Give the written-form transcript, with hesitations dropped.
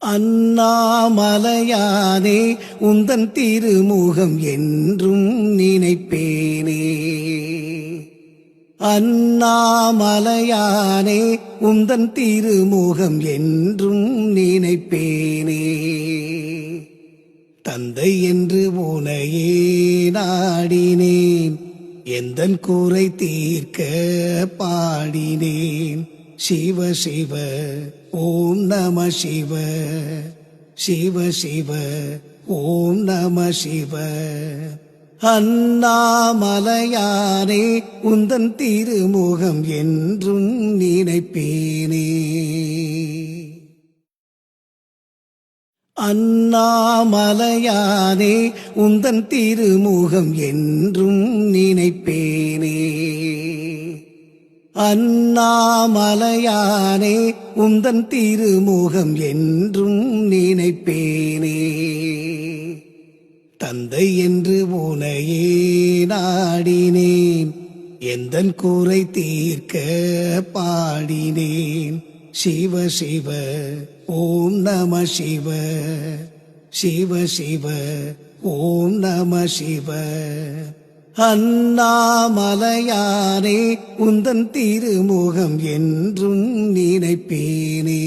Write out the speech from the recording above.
அண்ணாமலையானே உந்தன் திருமுகம் என்றும் நினைப்பேனே. அண்ணாமலையானே உந்தன் திருமுகம் என்றும் நினைப்பேனே. தந்தை என்று உனையே நாடினேன், எந்தன் குறை தீர்க்க பாடினேன். சிவ சிவ ஓம் நம சிவ, சிவ சிவ ஓம் நம சிவ. அண்ணாமலையானே உந்தன் திருமுகம் என்றும் நினைப்பேனே. அண்ணாமலையானே உந்தன் திருமுகம் என்றும் நினைப்பேனே. அண்ணாமலையானே உந்தன் திருமுகம் என்றும் நினைப்பேனே. தந்தை என்று உனையே நாடினேன், எந்தன் குறை தீர்க்க பாடினேன். சிவ சிவ ஓம் நம சிவ, சிவ சிவ ஓம் நம சிவ. அண்ணாமலையானே உந்தன் திருமுகம் என்றும் நினைப்பேனே.